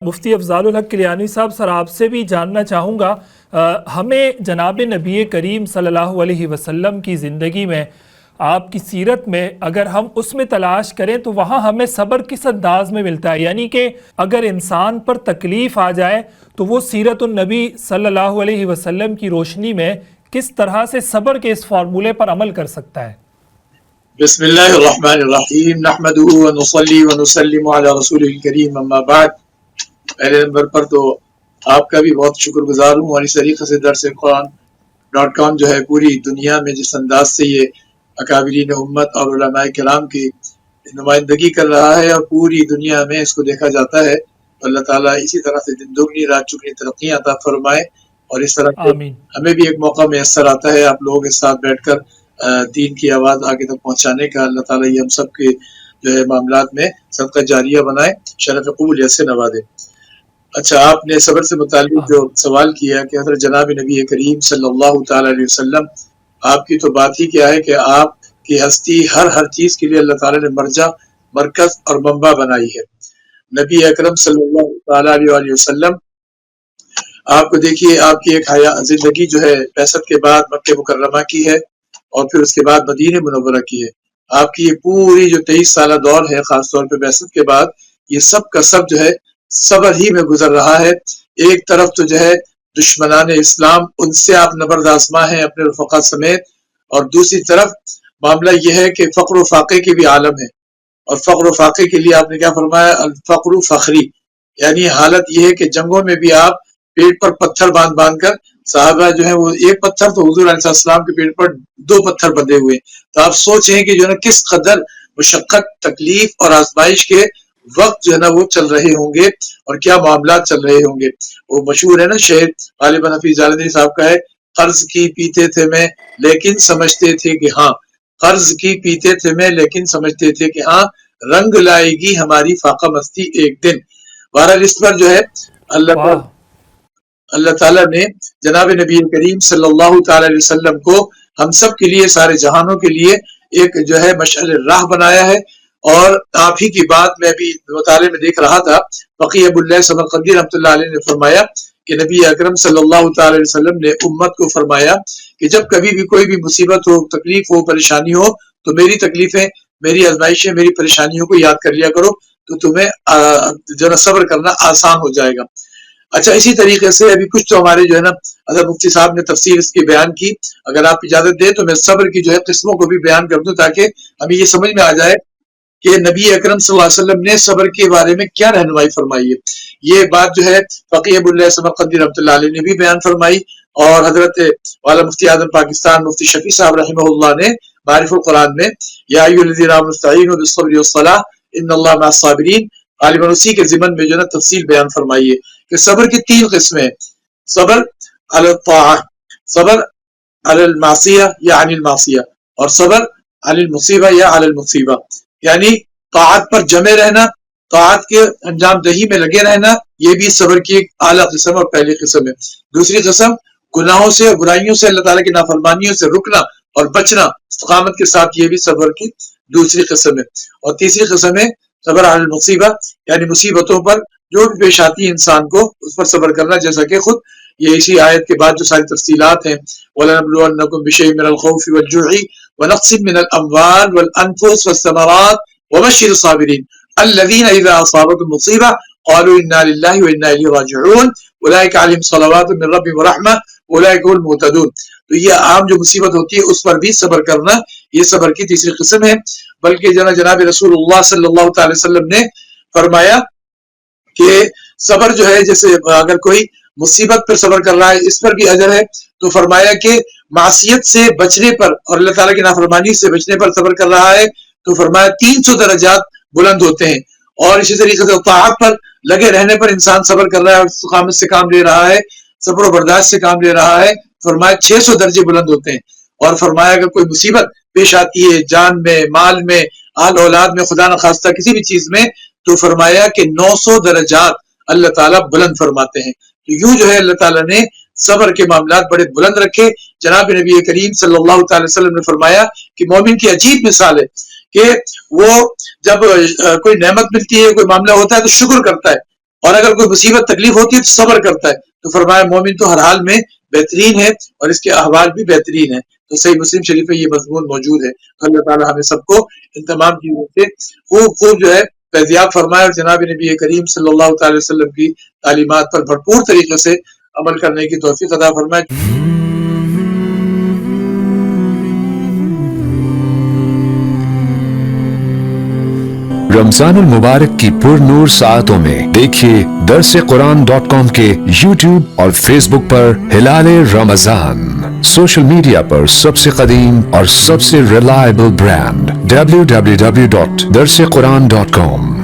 مفتی افضال الحق کلیانی صاحب، سر آپ سے بھی جاننا چاہوں گا، ہمیں جناب نبی کریم صلی اللہ علیہ وسلم کی زندگی میں، آپ کی سیرت میں اگر ہم اس میں تلاش کریں تو وہاں ہمیں صبر کس انداز میں ملتا ہے؟ یعنی کہ اگر انسان پر تکلیف آ جائے تو وہ سیرت النبی صلی اللہ علیہ وسلم کی روشنی میں کس طرح سے صبر کے اس فارمولے پر عمل کر سکتا ہے؟ بسم اللہ الرحمن الرحیم، نحمدہ ونصلی ونسلم علی رسول الکریم، اما بعد۔ پہلے نمبر پر تو آپ کا بھی بہت شکر گزار ہوں، اور اس طریقے سے درس قرآن.com جو ہے پوری دنیا میں جس انداز سے یہ اکابرین امت اور علماء کرام کی نمائندگی کر رہا ہے اور پوری دنیا میں اس کو دیکھا جاتا ہے، اللہ تعالیٰ اسی طرح سے دن دگنی رات چگنی ترقیاں عطا فرمائے، اور اس طرح سے آمین۔ ہمیں بھی ایک موقع میسر آتا ہے آپ لوگوں کے ساتھ بیٹھ کر دین کی آواز آگے تک پہنچانے کا۔ اللہ تعالیٰ یہ ہم سب کے جو ہے معاملات میں صدقہ جاریہ بنائے، شرف قبولیت سے نوازے۔ اچھا، آپ نے صبر سے متعلق جو آمین۔ سوال کیا کہ حضرت جناب نبی کریم صلی اللہ تعالیٰ علیہ وسلم، آپ کی تو بات ہی کیا ہے کہ آپ کی ہستی ہر چیز کے لیے اللہ تعالیٰ نے مرجع، مرکز اور منبع بنائی ہے۔ نبی اکرم صلی اللہ تعالیٰ علیہ وسلم، آپ کو دیکھیے، آپ کی ایک زندگی جو ہے بعثت کے بعد مکہ مکرمہ کی ہے، اور پھر اس کے بعد مدینہ منورہ کی ہے۔ آپ کی یہ پوری جو 23 سالہ دور ہے، خاص طور پہ بعثت کے بعد، یہ سب کا سب جو ہے صبر ہی میں گزر رہا ہے۔ ایک طرف تو جو ہے دشمنان اسلام، ان سے آپ نبرد آزما ہیں اپنے رفقا سمیت، اور دوسری طرف معاملہ یہ ہے کہ فقر و فاقے کی بھی عالم ہے، اور فقر و فاقے کے لیے آپ نے کیا فرمایا؟ الفقر فخری، یعنی حالت یہ ہے کہ جنگوں میں بھی آپ پیٹ پر پتھر باندھ کر، صحابہ جو ہے وہ ایک پتھر تو حضور علیہ السلام کے پیٹ پر 2 پتھر بندھے ہوئے، تو آپ سوچیں کہ جو ہے نا کس قدر مشقت، تکلیف اور آزمائش کے وقت جو ہے نا وہ چل رہے ہوں گے، اور کیا معاملات چل رہے ہوں گے۔ وہ مشہور ہے نا شعر، غالباً حفیظ جالندھری صاحب کا ہے، قرض کی پیتے تھے میں لیکن سمجھتے تھے کہ ہاں، قرض کی پیتے تھے میں لیکن سمجھتے تھے کہ ہاں، رنگ لائے گی ہماری فاقہ مستی ایک دن۔ بہرحال اس پر جو ہے واہ! اللہ تعالیٰ نے جناب نبی کریم صلی اللہ تعالی علیہ وسلم کو ہم سب کے لیے، سارے جہانوں کے لیے ایک جو ہے مشعل راہ بنایا ہے۔ اور آپ ہی کی بات میں بھی مطالعے میں دیکھ رہا تھا، فقیہ ابو اللہ سمرقندی رحمۃ اللہ علیہ نے فرمایا کہ نبی اکرم صلی اللہ تعالی علیہ وسلم نے امت کو فرمایا کہ جب کبھی بھی کوئی بھی مصیبت ہو، تکلیف ہو، پریشانی ہو، تو میری تکلیفیں، میری آزمائشیں، میری پریشانیوں کو یاد کر لیا کرو، تو تمہیں جو صبر کرنا آسان ہو جائے گا۔ اچھا، اسی طریقے سے ابھی کچھ تو ہمارے جو ہے نا حضرت مفتی صاحب نے تفسیر اس کی بیان کی، اگر آپ اجازت دیں تو میں صبر کی جو ہے قسموں کو بھی بیان کر دوں، تاکہ ہمیں یہ سمجھ میں آ جائے کہ نبی اکرم صلی اللہ علیہ وسلم نے صبر کے بارے میں کیا رہنمائی فرمائی ہے۔ یہ بات جو ہے فقیہ ابو اللہ سمرقندی رحمۃ اللہ علیہ نے بھی بیان فرمائی، اور حضرت والا مفتی اعظم پاکستان مفتی شفیع صاحب رحمہ اللہ نے معارف القرآن میں یا ایھا الذین آمنوا استعینوا بالصبر والصلاۃ ان اللہ مع الصابرین، غالباً اسی کے ضمن میں جو ہے نا تفصیل بیان فرمائی ہے کہ صبر کی 3 قسمیں ہیں: صبر علی الطاعہ، صبر علی المعصیہ یا عن المعصیہ، اور صبر علی المصیبہ یا علی المصیبہ، یعنی طاعت پر جمے رہنا، طاعت کے انجام دہی میں لگے رہنا، یہ بھی صبر کی ایک اعلیٰ قسم اور پہلی قسم ہے۔ دوسری قسم گناہوں سے اور برائیوں سے، اللہ تعالیٰ کی نافرمانیوں سے رکنا اور بچنا استقامت کے ساتھ، یہ بھی صبر کی دوسری قسم ہے۔ اور تیسری قسم ہے صبر علی المصیبہ، یعنی مصیبتوں پر جو بھی پیش آتی ہے انسان کو اس پر صبر کرنا، جیسا کہ خود یہ اسی آیت کے بعد جو ساری تفصیلات ہیں، وَلَنَبْلُوَنَّكُمْ بِشَيْءٍ مِّنَ الْخَوْفِ وَالْجُوعِ وَنَقْصٍ مِّنَ الْأَمْوَالِ وَالْأَنفُسِ وَالثَّمَرَاتِ وَبَشِّرِ الصَّابِرِينَ الَّذِينَ إِذَا أَصَابَتْهُمْ مُصِيبَةٌ قَالُوا إِنَّا لِلَّهِ وَإِنَّا إِلَيْهِ رَاجِعُونَ أُولَٰئِكَ عَلَيْهِمْ صَلَوَاتٌ مِّن رَّبِّهِمْ وَرَحْمَةٌ وَأُولَٰئِكَ هُمُ الْمُهْتَدُونَ۔ تو یہ عام جو مصیبت ہوتی ہے اس پر بھی صبر کرنا، یہ صبر کی تیسری قسم ہے۔ بلکہ جناب رسول اللہ صلی اللہ تعالی وسلم نے فرمایا کہ صبر جو ہے، جیسے اگر کوئی مصیبت پر صبر کر رہا ہے اس پر بھی اجر ہے، تو فرمایا کہ معصیت سے بچنے پر اور اللہ تعالیٰ کی نافرمانی سے بچنے پر صبر کر رہا ہے تو فرمایا 300 درجات بلند ہوتے ہیں۔ اور اسی طریقے سے طاعت پر لگے رہنے پر انسان صبر کر رہا ہے اور استقامت سے کام لے رہا ہے، صبر و برداشت سے کام لے رہا ہے، فرمایا 600 درجے بلند ہوتے ہیں۔ اور فرمایا اگر کوئی مصیبت پیش آتی ہے جان میں، مال میں، اہل اولاد میں، خدا نخواستہ کسی بھی چیز میں، تو فرمایا کہ 900 درجات اللہ تعالیٰ بلند فرماتے ہیں۔ تو یوں جو ہے اللہ تعالیٰ نے صبر کے معاملات بڑے بلند رکھے۔ جناب نبی کریم صلی اللہ تعالی وسلم نے فرمایا کہ مومن کی عجیب مثال ہے کہ وہ جب کوئی نعمت ملتی ہے، کوئی معاملہ ہوتا ہے تو شکر کرتا ہے، اور اگر کوئی مصیبت تکلیف ہوتی ہے تو صبر کرتا ہے. تو فرمایا مومن تو ہر حال میں بہترین ہے اور اس کے احوال بھی بہترین ہے. تو صحیح مسلم شریف میں یہ مضمون موجود ہے. اللہ تعالیٰ ہمیں سب کو ان تمام چیزوں سے خوب جو ہے فیضیاب فرمائے اور جناب نبی کریم صلی اللہ تعالی وسلم کی تعلیمات پر بھرپور طریقے سے عمل کرنے کی توفیق عطا فرمائے. رمضان المبارک کی پر نور ساعتوں میں دیکھیے درسقرآن.com کے یوٹیوب اور فیس بک پر ہلال رمضان. سوشل میڈیا پر سب سے قدیم اور سب سے ریلائبل برانڈ www.درسقرآن.com.